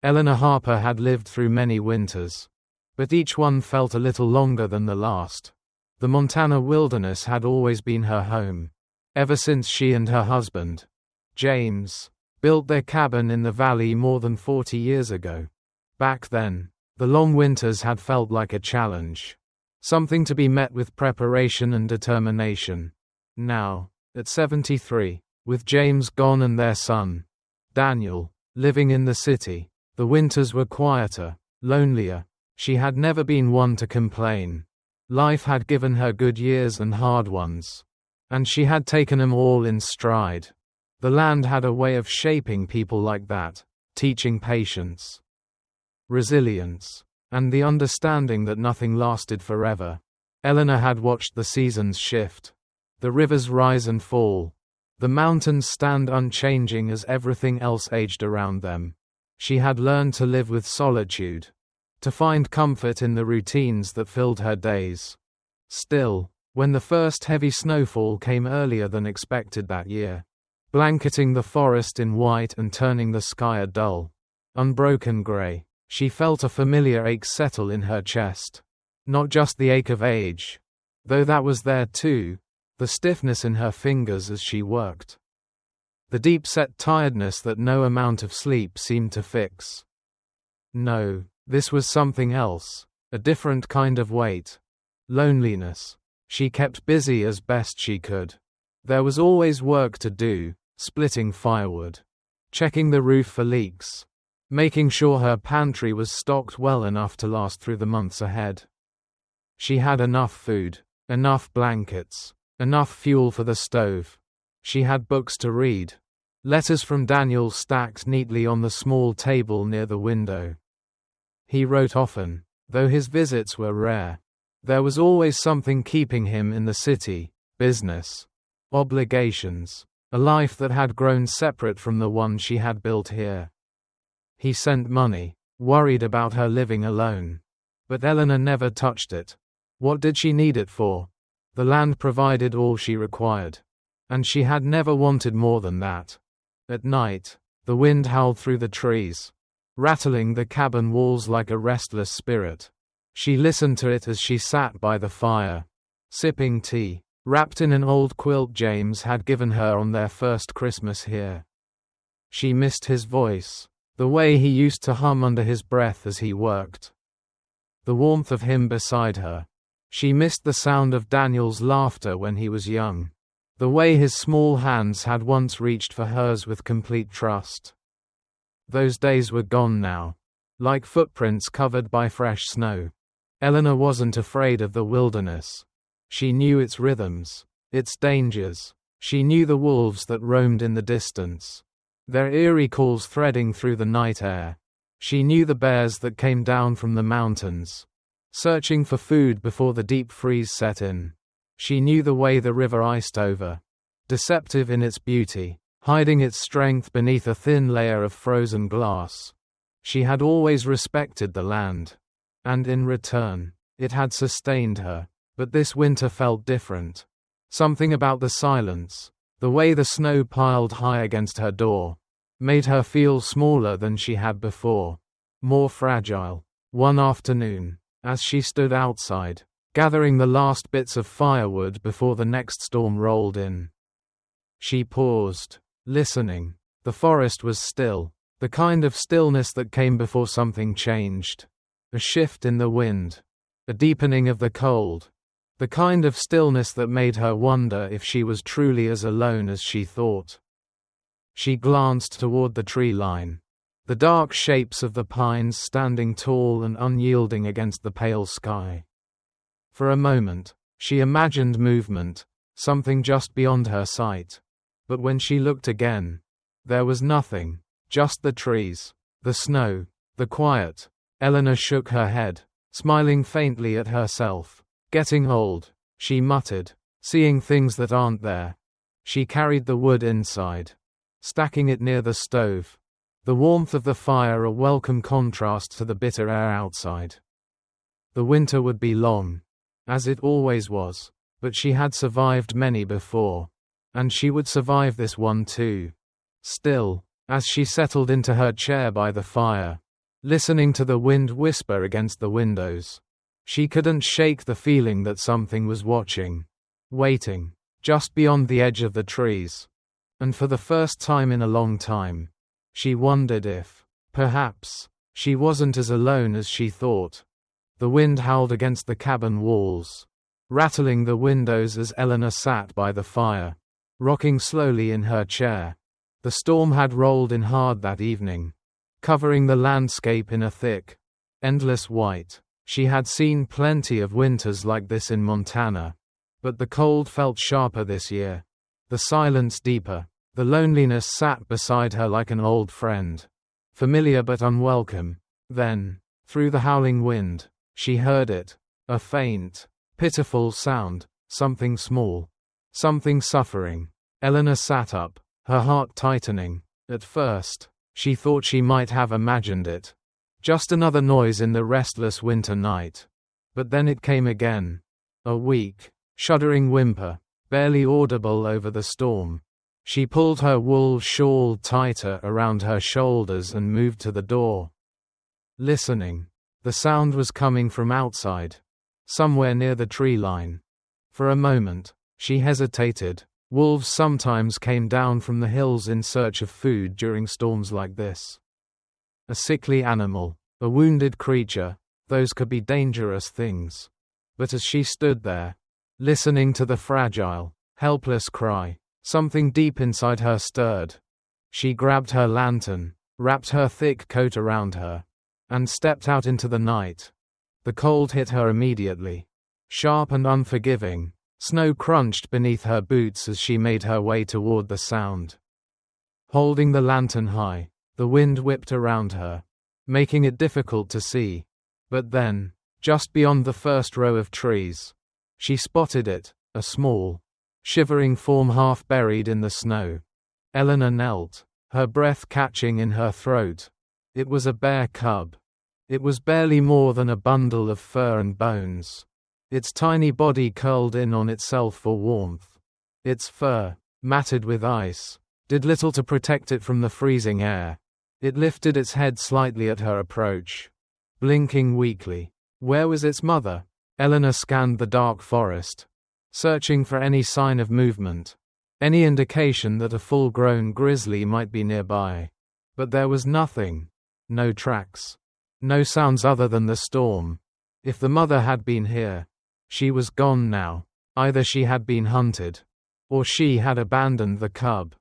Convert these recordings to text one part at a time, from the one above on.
Eleanor Harper had lived through many winters, but each one felt a little longer than the last. The Montana wilderness had always been her home, ever since she and her husband, James, built their cabin in the valley more than 40 years ago. Back then, the long winters had felt like a challenge, something to be met with preparation and determination. Now, at 73, with James gone and their son, Daniel, living in the city, the winters were quieter, lonelier. She had never been one to complain. Life had given her good years and hard ones, and she had taken them all in stride. The land had a way of shaping people like that, teaching patience, resilience, and the understanding that nothing lasted forever. Eleanor had watched the seasons shift, the rivers rise and fall, the mountains stand unchanging as everything else aged around them. She had learned to live with solitude, to find comfort in the routines that filled her days. Still, when the first heavy snowfall came earlier than expected that year, blanketing the forest in white and turning the sky a dull, unbroken gray, she felt a familiar ache settle in her chest. Not just the ache of age, though that was there too, the stiffness in her fingers as she worked. The deep-set tiredness that no amount of sleep seemed to fix. No, this was something else, a different kind of weight. Loneliness. She kept busy as best she could. There was always work to do, splitting firewood, checking the roof for leaks, making sure her pantry was stocked well enough to last through the months ahead. She had enough food, enough blankets, enough fuel for the stove. She had books to read, letters from Daniel stacked neatly on the small table near the window. He wrote often, though his visits were rare. There was always something keeping him in the city: business, obligations, a life that had grown separate from the one she had built here. He sent money, worried about her living alone. But Eleanor never touched it. What did she need it for? The land provided all she required, and she had never wanted more than that. At night, the wind howled through the trees, rattling the cabin walls like a restless spirit. She listened to it as she sat by the fire, sipping tea, wrapped in an old quilt James had given her on their first Christmas here. She missed his voice, the way he used to hum under his breath as he worked, the warmth of him beside her. She missed the sound of Daniel's laughter when he was young, the way his small hands had once reached for hers with complete trust. Those days were gone now, like footprints covered by fresh snow. Eleanor wasn't afraid of the wilderness. She knew its rhythms, its dangers. She knew the wolves that roamed in the distance, their eerie calls threading through the night air. She knew the bears that came down from the mountains, searching for food before the deep freeze set in. She knew the way the river iced over, deceptive in its beauty, hiding its strength beneath a thin layer of frozen glass. She had always respected the land, and in return, it had sustained her. But this winter felt different. Something about the silence, the way the snow piled high against her door, made her feel smaller than she had before, more fragile. One afternoon, as she stood outside, gathering the last bits of firewood before the next storm rolled in, she paused, listening. The forest was still, the kind of stillness that came before something changed. A shift in the wind, a deepening of the cold, the kind of stillness that made her wonder if she was truly as alone as she thought. She glanced toward the tree line, the dark shapes of the pines standing tall and unyielding against the pale sky. For a moment, she imagined movement, something just beyond her sight. But when she looked again, there was nothing, just the trees, the snow, the quiet. Eleanor shook her head, smiling faintly at herself. Getting old, she muttered, seeing things that aren't there. She carried the wood inside, stacking it near the stove, the warmth of the fire a welcome contrast to the bitter air outside. The winter would be long, as it always was, but she had survived many before, and she would survive this one too. Still, as she settled into her chair by the fire, listening to the wind whisper against the windows. She couldn't shake the feeling that something was watching, waiting, just beyond the edge of the trees. And for the first time in a long time, she wondered if, perhaps, she wasn't as alone as she thought. The wind howled against the cabin walls, rattling the windows as Eleanor sat by the fire, rocking slowly in her chair. The storm had rolled in hard that evening, covering the landscape in a thick, endless white. She had seen plenty of winters like this in Montana, but the cold felt sharper this year, the silence deeper. The loneliness sat beside her like an old friend, familiar but unwelcome. Then, through the howling wind, she heard it, a faint, pitiful sound, something small, something suffering. Eleanor sat up, her heart tightening. At first, she thought she might have imagined it. Just another noise in the restless winter night. But then it came again. A weak, shuddering whimper, barely audible over the storm. She pulled her wool shawl tighter around her shoulders and moved to the door. Listening. The sound was coming from outside, somewhere near the tree line. For a moment, she hesitated. Wolves sometimes came down from the hills in search of food during storms like this. A sickly animal, a wounded creature, those could be dangerous things. But as she stood there, listening to the fragile, helpless cry, something deep inside her stirred. She grabbed her lantern, wrapped her thick coat around her, and stepped out into the night. The cold hit her immediately, sharp and unforgiving. Snow crunched beneath her boots as she made her way toward the sound. Holding the lantern high, the wind whipped around her, making it difficult to see. But then, just beyond the first row of trees, she spotted it, a small, shivering form half buried in the snow. Eleanor knelt, her breath catching in her throat. It was a bear cub. It was barely more than a bundle of fur and bones. Its tiny body curled in on itself for warmth. Its fur, matted with ice, did little to protect it from the freezing air. It lifted its head slightly at her approach, blinking weakly. Where was its mother? Eleanor scanned the dark forest, searching for any sign of movement, any indication that a full-grown grizzly might be nearby. But there was nothing. No tracks. No sounds other than the storm. If the mother had been here, she was gone now. Either she had been hunted, or she had abandoned the cub,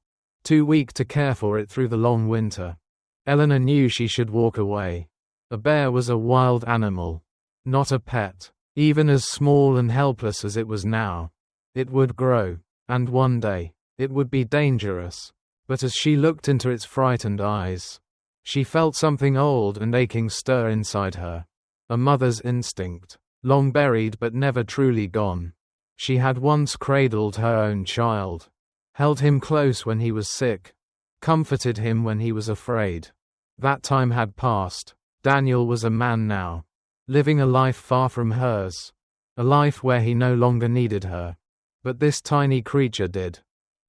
too weak to care for it through the long winter. Eleanor knew she should walk away. A bear was a wild animal, not a pet. Even as small and helpless as it was now, it would grow, and one day, it would be dangerous. But as she looked into its frightened eyes, she felt something old and aching stir inside her. A mother's instinct, long buried but never truly gone. She had once cradled her own child, held him close when he was sick, comforted him when he was afraid. That time had passed. Daniel was a man now, living a life far from hers, a life where he no longer needed her. But this tiny creature did,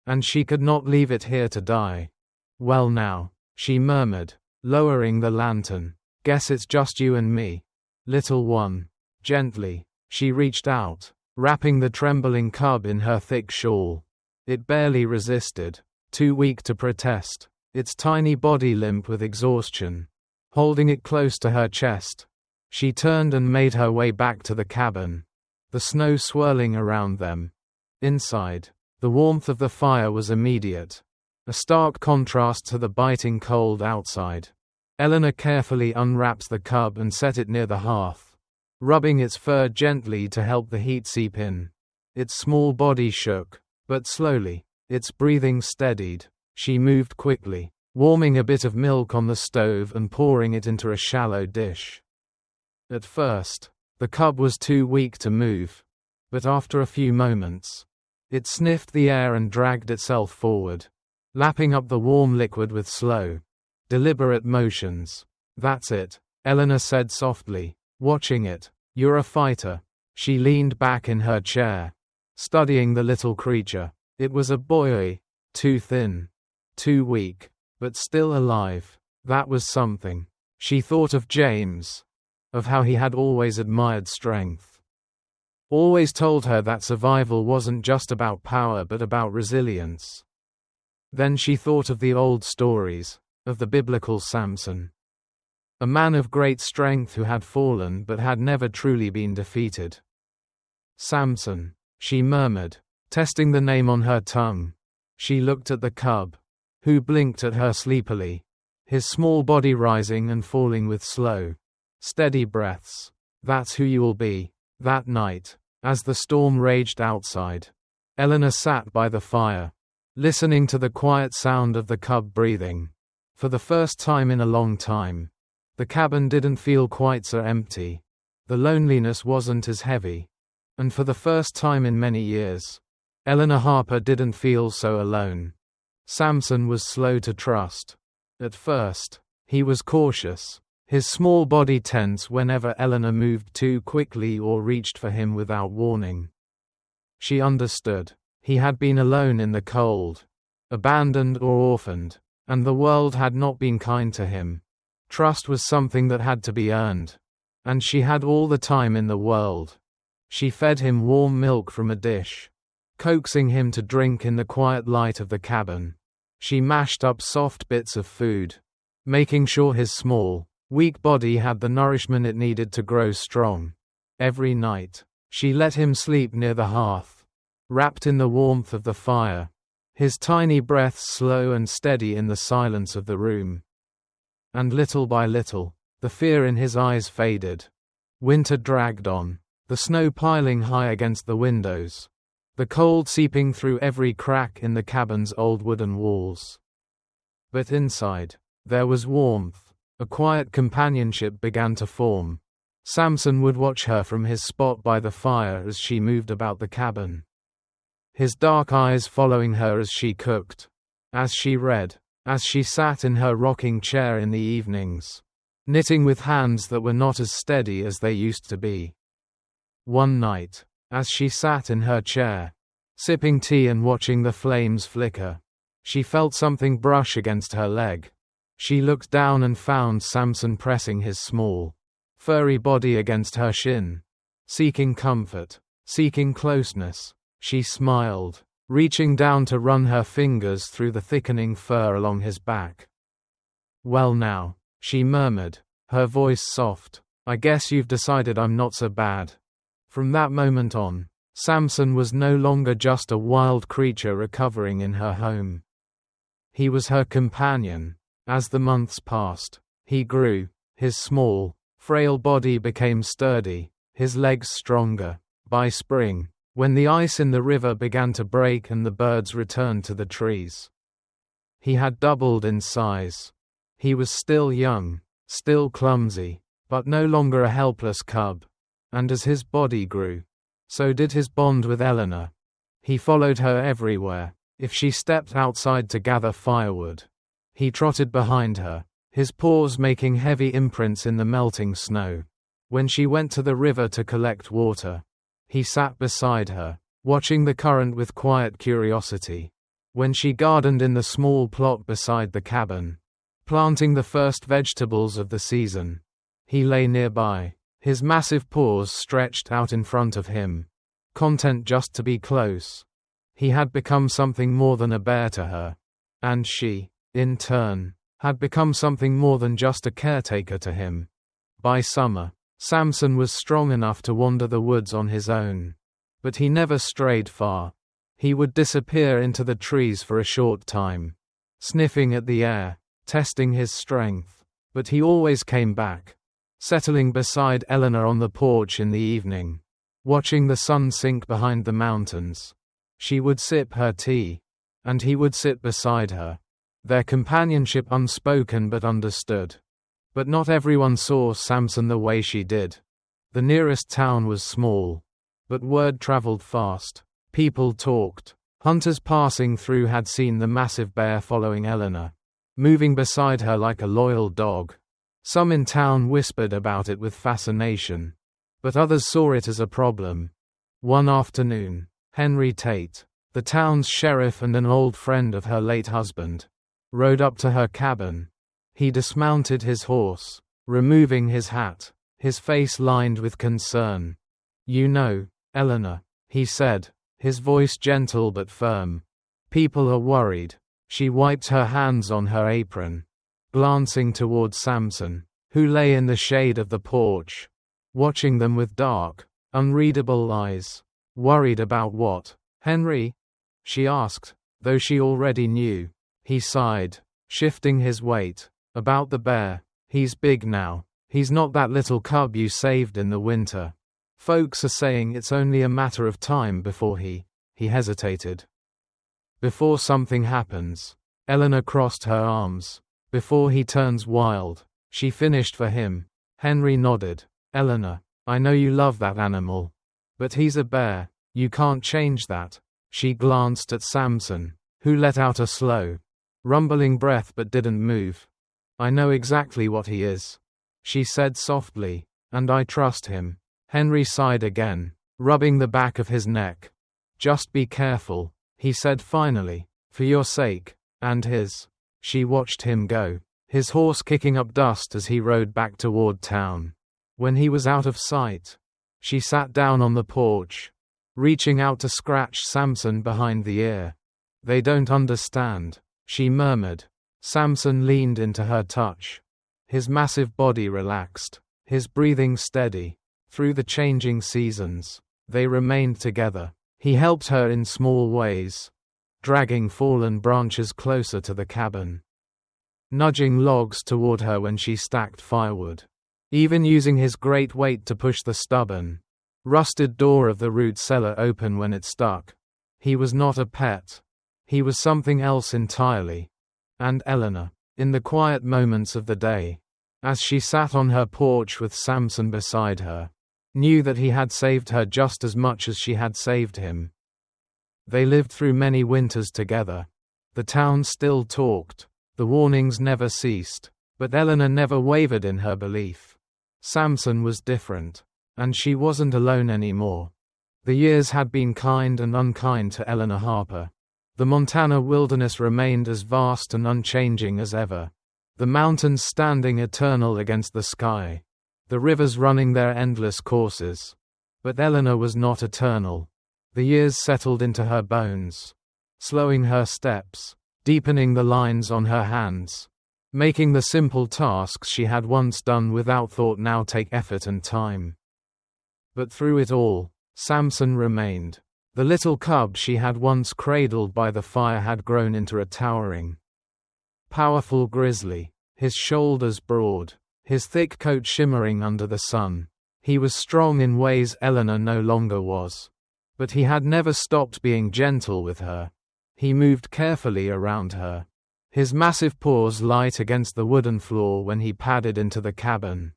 and she could not leave it here to die. Well now, she murmured, lowering the lantern, guess it's just you and me, little one. Gently, she reached out, wrapping the trembling cub in her thick shawl. It barely resisted, too weak to protest, its tiny body limp with exhaustion. Holding it close to her chest, she turned and made her way back to the cabin, the snow swirling around them. Inside, the warmth of the fire was immediate, a stark contrast to the biting cold outside. Eleanor carefully unwrapped the cub and set it near the hearth, rubbing its fur gently to help the heat seep in. Its small body shook, but slowly, its breathing steadied. She moved quickly, warming a bit of milk on the stove and pouring it into a shallow dish. At first, the cub was too weak to move, but after a few moments, it sniffed the air and dragged itself forward, lapping up the warm liquid with slow, deliberate motions. That's it, Eleanor said softly, watching it. You're a fighter. She leaned back in her chair, studying the little creature. It was a boy, too thin, too weak, but still alive. That was something. She thought of James, of how he had always admired strength. Always told her that survival wasn't just about power but about resilience. Then she thought of the old stories, of the biblical Samson. A man of great strength who had fallen but had never truly been defeated. Samson, she murmured, testing the name on her tongue. She looked at the cub, who blinked at her sleepily, his small body rising and falling with slow, steady breaths. That's who you will be. That night, as the storm raged outside, Eleanor sat by the fire, listening to the quiet sound of the cub breathing. For the first time in a long time, the cabin didn't feel quite so empty. The loneliness wasn't as heavy. And for the first time in many years, Eleanor Harper didn't feel so alone. Samson was slow to trust. At first, he was cautious, his small body tense whenever Eleanor moved too quickly or reached for him without warning. She understood. He had been alone in the cold, abandoned or orphaned, and the world had not been kind to him. Trust was something that had to be earned. And she had all the time in the world. She fed him warm milk from a dish, coaxing him to drink in the quiet light of the cabin. She mashed up soft bits of food, making sure his small, weak body had the nourishment it needed to grow strong. Every night, she let him sleep near the hearth, wrapped in the warmth of the fire, his tiny breaths slow and steady in the silence of the room. And little by little, the fear in his eyes faded. Winter dragged on, the snow piling high against the windows, the cold seeping through every crack in the cabin's old wooden walls. But inside, there was warmth, a quiet companionship began to form. Samson would watch her from his spot by the fire as she moved about the cabin, his dark eyes following her as she cooked, as she read, as she sat in her rocking chair in the evenings, knitting with hands that were not as steady as they used to be. One night, as she sat in her chair, sipping tea and watching the flames flicker, she felt something brush against her leg. She looked down and found Samson pressing his small, furry body against her shin, seeking comfort, seeking closeness. She smiled, reaching down to run her fingers through the thickening fur along his back. "Well now," she murmured, her voice soft, "I guess you've decided I'm not so bad." From that moment on, Samson was no longer just a wild creature recovering in her home. He was her companion. As the months passed, he grew. His small, frail body became sturdy, his legs stronger. By spring, when the ice in the river began to break and the birds returned to the trees, he had doubled in size. He was still young, still clumsy, but no longer a helpless cub. And as his body grew, so did his bond with Eleanor. He followed her everywhere. If she stepped outside to gather firewood, he trotted behind her, his paws making heavy imprints in the melting snow. When she went to the river to collect water, he sat beside her, watching the current with quiet curiosity. When she gardened in the small plot beside the cabin, planting the first vegetables of the season, he lay nearby, his massive paws stretched out in front of him, content just to be close. He had become something more than a bear to her, and she, in turn, had become something more than just a caretaker to him. By summer, Samson was strong enough to wander the woods on his own. But he never strayed far. He would disappear into the trees for a short time, sniffing at the air, testing his strength. But he always came back, settling beside Eleanor on the porch in the evening, watching the sun sink behind the mountains. She would sip her tea, and he would sit beside her, their companionship unspoken but understood. But not everyone saw Samson the way she did. The nearest town was small, but word traveled fast. People talked. Hunters passing through had seen the massive bear following Eleanor, moving beside her like a loyal dog. Some in town whispered about it with fascination, but others saw it as a problem. One afternoon, Henry Tate, the town's sheriff and an old friend of her late husband, rode up to her cabin. He dismounted his horse, removing his hat, his face lined with concern. "You know, Eleanor," he said, his voice gentle but firm. "People are worried." She wiped her hands on her apron, glancing toward Samson, who lay in the shade of the porch, watching them with dark, unreadable eyes. "Worried about what, Henry?" she asked, though she already knew. He sighed, shifting his weight. "About the bear. He's big now. He's not that little cub you saved in the winter. Folks are saying it's only a matter of time before he hesitated. "Before something happens." Eleanor crossed her arms. "Before he turns wild," she finished for him. Henry nodded. "Eleanor, I know you love that animal. But he's a bear. You can't change that." She glanced at Samson, who let out a slow, rumbling breath but didn't move. "I know exactly what he is," she said softly, "and I trust him." Henry sighed again, rubbing the back of his neck. "Just be careful," he said finally, "for your sake, and his." She watched him go, his horse kicking up dust as he rode back toward town. When he was out of sight, she sat down on the porch, reaching out to scratch Samson behind the ear. "They don't understand," she murmured. Samson leaned into her touch. His massive body relaxed, his breathing steady. Through the changing seasons, they remained together. He helped her in small ways, dragging fallen branches closer to the cabin, nudging logs toward her when she stacked firewood, even using his great weight to push the stubborn, rusted door of the root cellar open when it stuck. He was not a pet. He was something else entirely. And Eleanor, in the quiet moments of the day, as she sat on her porch with Samson beside her, knew that he had saved her just as much as she had saved him. They lived through many winters together. The town still talked. The warnings never ceased. But Eleanor never wavered in her belief. Samson was different. And she wasn't alone anymore. The years had been kind and unkind to Eleanor Harper. The Montana wilderness remained as vast and unchanging as ever. The mountains standing eternal against the sky. The rivers running their endless courses. But Eleanor was not eternal. The years settled into her bones, slowing her steps, deepening the lines on her hands, making the simple tasks she had once done without thought now take effort and time. But through it all, Samson remained. The little cub she had once cradled by the fire had grown into a towering, powerful grizzly, his shoulders broad, his thick coat shimmering under the sun. He was strong in ways Eleanor no longer was. But he had never stopped being gentle with her. He moved carefully around her, his massive paws light against the wooden floor when he padded into the cabin.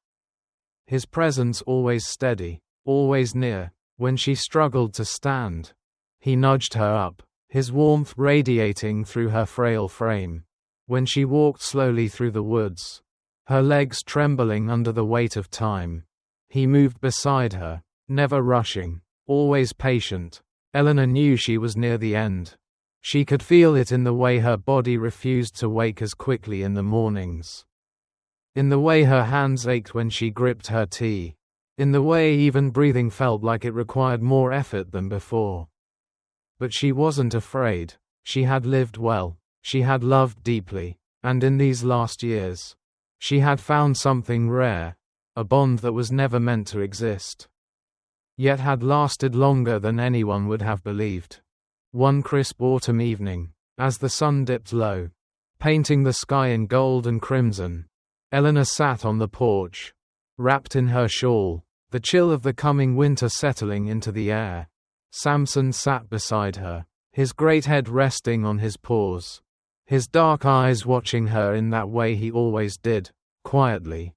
His presence always steady, always near. When she struggled to stand, he nudged her up, his warmth radiating through her frail frame. When she walked slowly through the woods, her legs trembling under the weight of time, he moved beside her, never rushing, always patient. Eleanor knew she was near the end. She could feel it in the way her body refused to wake as quickly in the mornings, in the way her hands ached when she gripped her tea, in the way even breathing felt like it required more effort than before. But she wasn't afraid. She had lived well. She had loved deeply. And in these last years, she had found something rare, a bond that was never meant to exist, yet had lasted longer than anyone would have believed. One crisp autumn evening, as the sun dipped low, painting the sky in gold and crimson, Eleanor sat on the porch, wrapped in her shawl, the chill of the coming winter settling into the air. Samson sat beside her, his great head resting on his paws, his dark eyes watching her in that way he always did, quietly.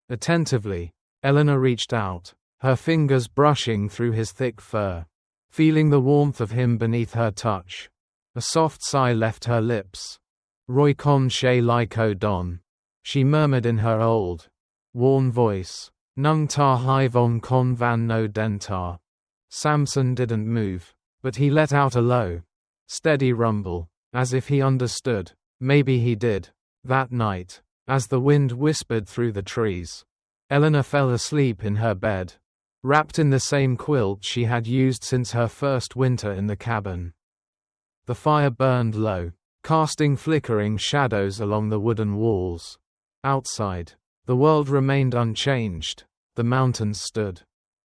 Attentively, Eleanor reached out, her fingers brushing through his thick fur, feeling the warmth of him beneath her touch. A soft sigh left her lips. "Roy con che lyco don," she murmured in her old, worn voice. "Nung ta hai von con van no dentar." Samson didn't move, but he let out a low, steady rumble, as if he understood. Maybe he did. That night, As the wind whispered through the trees, Eleanor fell asleep in her bed, wrapped in the same quilt she had used since her first winter in the cabin. The fire burned low, casting flickering shadows along the wooden walls. Outside, the world remained unchanged. The mountains stood.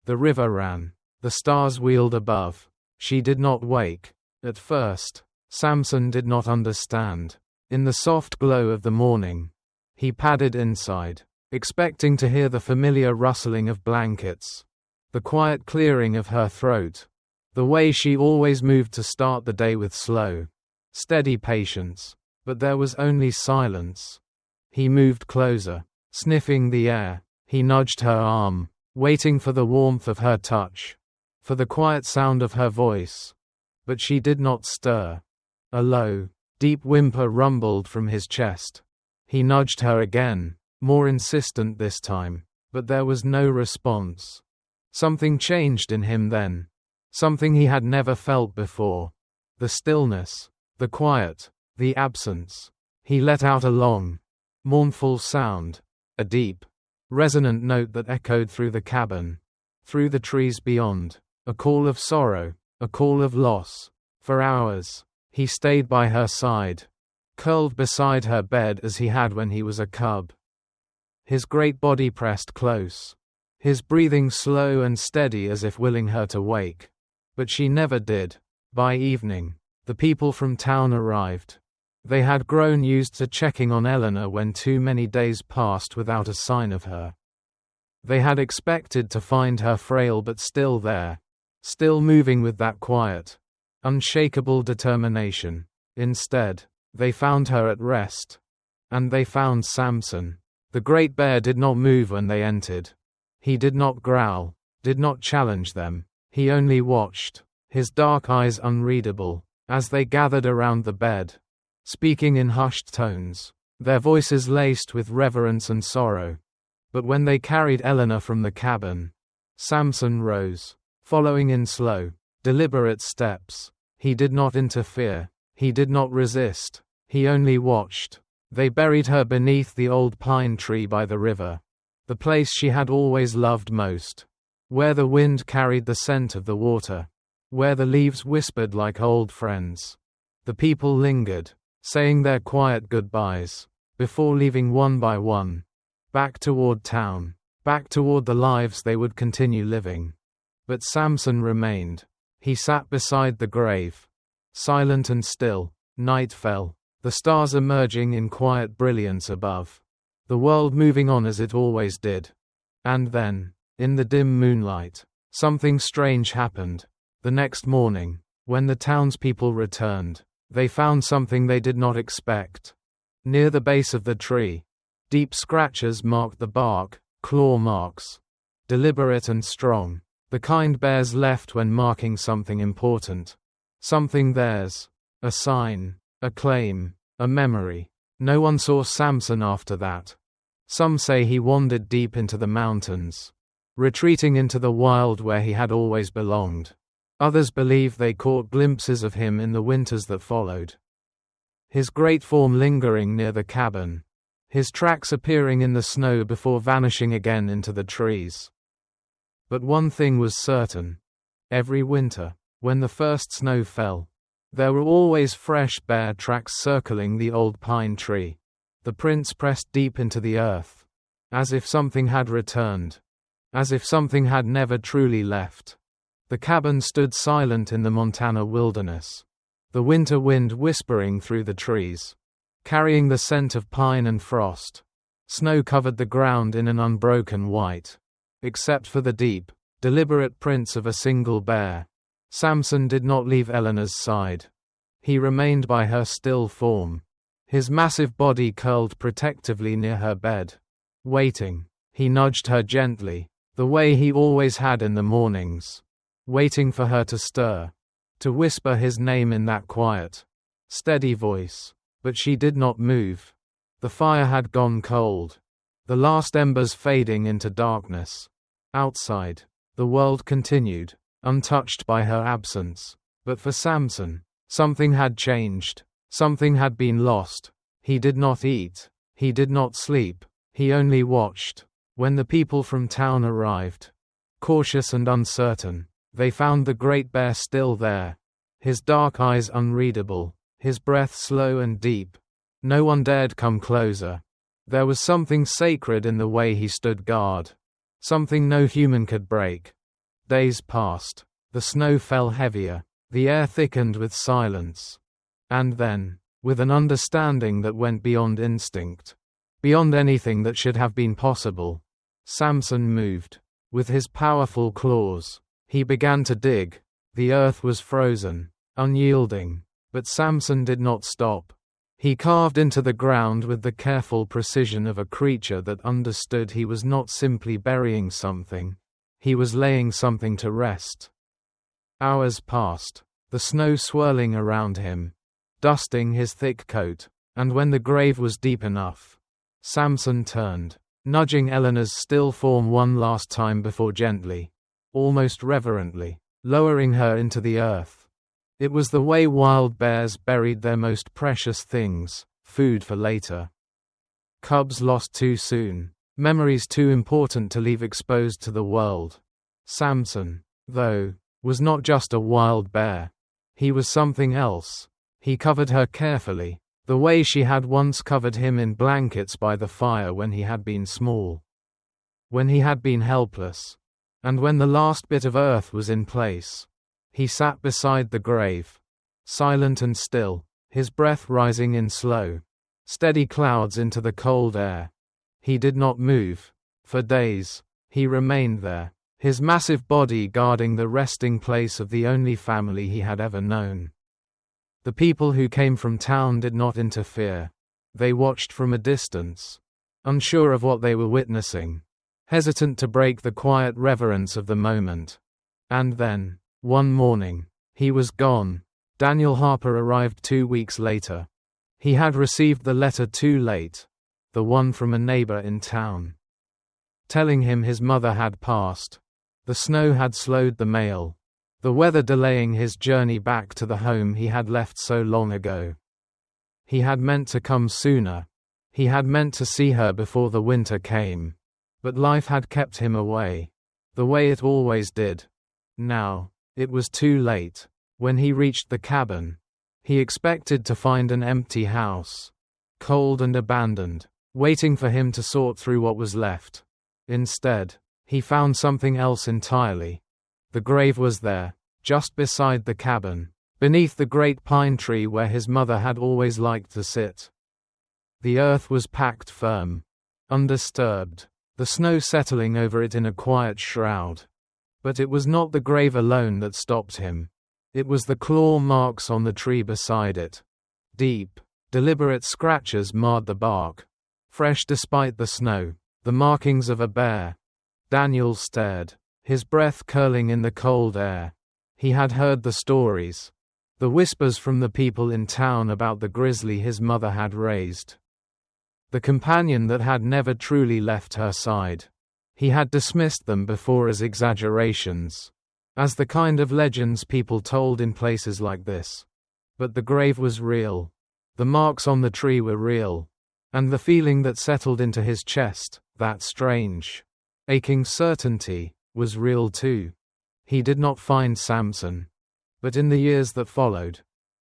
The river ran. The stars wheeled above. She did not wake. At first, Samson did not understand. In the soft glow of the morning, he padded inside, expecting to hear the familiar rustling of blankets, the quiet clearing of her throat, the way she always moved to start the day with slow, steady patience. But there was only silence. He moved closer, sniffing the air. He nudged her arm, waiting for the warmth of her touch, for the quiet sound of her voice. But she did not stir. A low, deep whimper rumbled from his chest. He nudged her again, more insistent this time, but there was no response. Something changed in him then. Something he had never felt before. The stillness, the quiet, the absence. He let out a long, mournful sound, a deep, resonant note that echoed through the cabin, through the trees beyond, a call of sorrow, a call of loss. For hours, he stayed by her side, curled beside her bed as he had when he was a cub. His great body pressed close, his breathing slow and steady as if willing her to wake. But she never did. By evening, the people from town arrived. They had grown used to checking on Eleanor when too many days passed without a sign of her. They had expected to find her frail but still there, still moving with that quiet, unshakable determination. Instead, they found her at rest. And they found Samson. The great bear did not move when they entered. He did not growl, did not challenge them. He only watched, his dark eyes unreadable, as they gathered around the bed, speaking in hushed tones, their voices laced with reverence and sorrow. But when they carried Eleanor from the cabin, Samson rose, following in slow, deliberate steps. He did not interfere. He did not resist. He only watched. They buried her beneath the old pine tree by the river, the place she had always loved most, where the wind carried the scent of the water, where the leaves whispered like old friends. The people lingered, saying their quiet goodbyes, before leaving one by one, back toward town, back toward the lives they would continue living. But Samson remained. He sat beside the grave, silent and still. Night fell, the stars emerging in quiet brilliance above, the world moving on as it always did. And then, in the dim moonlight, something strange happened. The next morning, when the townspeople returned, they found something they did not expect. Near the base of the tree, deep scratches marked the bark, claw marks, deliberate and strong, the kind bears left when marking something important. Something theirs. A sign, a claim, a memory. No one saw Samson after that. Some say he wandered deep into the mountains, retreating into the wild where he had always belonged. Others believe they caught glimpses of him in the winters that followed. His great form lingering near the cabin, his tracks appearing in the snow before vanishing again into the trees. But one thing was certain. Every winter, when the first snow fell, there were always fresh bear tracks circling the old pine tree, the prints pressed deep into the earth, as if something had returned, as if something had never truly left. The cabin stood silent in the Montana wilderness, the winter wind whispering through the trees, carrying the scent of pine and frost. Snow covered the ground in an unbroken white, except for the deep, deliberate prints of a single bear. Samson did not leave Eleanor's side. He remained by her still form, his massive body curled protectively near her bed. Waiting, he nudged her gently, the way he always had in the mornings, waiting for her to stir, to whisper his name in that quiet, steady voice. But she did not move. The fire had gone cold, the last embers fading into darkness. Outside, the world continued, untouched by her absence. But for Samson, something had changed, something had been lost. He did not eat, He did not sleep, he only watched. When the people from town arrived, cautious and uncertain, they found the great bear still there, his dark eyes unreadable, his breath slow and deep. No one dared come closer. There was something sacred in the way he stood guard, something no human could break. Days passed. The snow fell heavier, the air thickened with silence. And then, with an understanding that went beyond instinct, beyond anything that should have been possible, Samson moved. With his powerful claws, he began to dig. The earth was frozen, unyielding, but Samson did not stop. He carved into the ground with the careful precision of a creature that understood he was not simply burying something, he was laying something to rest. Hours passed, the snow swirling around him, dusting his thick coat, and when the grave was deep enough, Samson turned, nudging Eleanor's still form one last time before gently, almost reverently, lowering her into the earth. It was the way wild bears buried their most precious things, food for later. Cubs lost too soon, memories too important to leave exposed to the world. Samson, though, was not just a wild bear. He was something else. He covered her carefully, the way she had once covered him in blankets by the fire when he had been small, when he had been helpless, and when the last bit of earth was in place. He sat beside the grave, silent and still, his breath rising in slow, steady clouds into the cold air. He did not move. For days, he remained there, his massive body guarding the resting place of the only family he had ever known. The people who came from town did not interfere. They watched from a distance, unsure of what they were witnessing, hesitant to break the quiet reverence of the moment. And then, one morning, he was gone. Daniel Harper arrived 2 weeks later. He had received the letter too late, the one from a neighbor in town, telling him his mother had passed. The snow had slowed the mail, the weather delaying his journey back to the home he had left so long ago. He had meant to come sooner. He had meant to see her before the winter came. But life had kept him away, the way it always did. Now, it was too late. When he reached the cabin, he expected to find an empty house, cold and abandoned, waiting for him to sort through what was left. Instead, he found something else entirely. The grave was there, just beside the cabin, beneath the great pine tree where his mother had always liked to sit. The earth was packed firm, undisturbed, the snow settling over it in a quiet shroud. But it was not the grave alone that stopped him. It was the claw marks on the tree beside it. Deep, deliberate scratches marred the bark, fresh despite the snow, the markings of a bear. Daniel stared, his breath curling in the cold air. He had heard the stories, the whispers from the people in town about the grizzly his mother had raised, the companion that had never truly left her side. He had dismissed them before as exaggerations, as the kind of legends people told in places like this. But the grave was real. The marks on the tree were real. And the feeling that settled into his chest, that strange, aching certainty, was real too. He did not find Samson. But in the years that followed,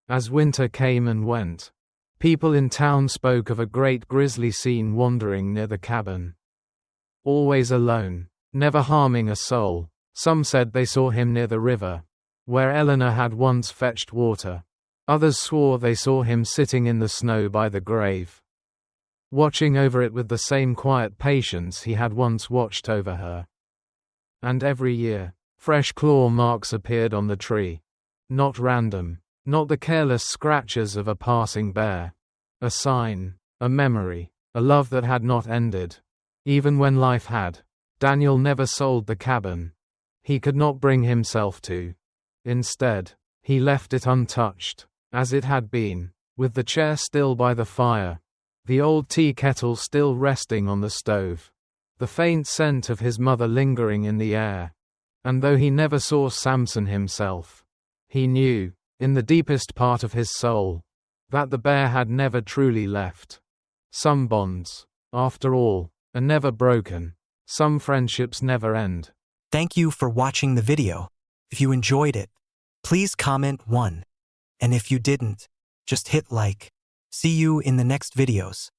as winter came and went, people in town spoke of a great grizzly seen wandering near the cabin. Always alone, never harming a soul. Some said they saw him near the river, where Eleanor had once fetched water. Others swore they saw him sitting in the snow by the grave, watching over it with the same quiet patience he had once watched over her. And every year, fresh claw marks appeared on the tree. Not random, not the careless scratches of a passing bear. A sign, a memory, a love that had not ended. Even when life had, Daniel never sold the cabin. He could not bring himself to. Instead, he left it untouched, as it had been, with the chair still by the fire, the old tea kettle still resting on the stove, the faint scent of his mother lingering in the air. And though he never saw Samson himself, he knew, in the deepest part of his soul, that the bear had never truly left. Some bonds, after all, are never broken. Some friendships never end. Thank you for watching the video. If you enjoyed it, please comment 1. And if you didn't, just hit like. See you in the next videos.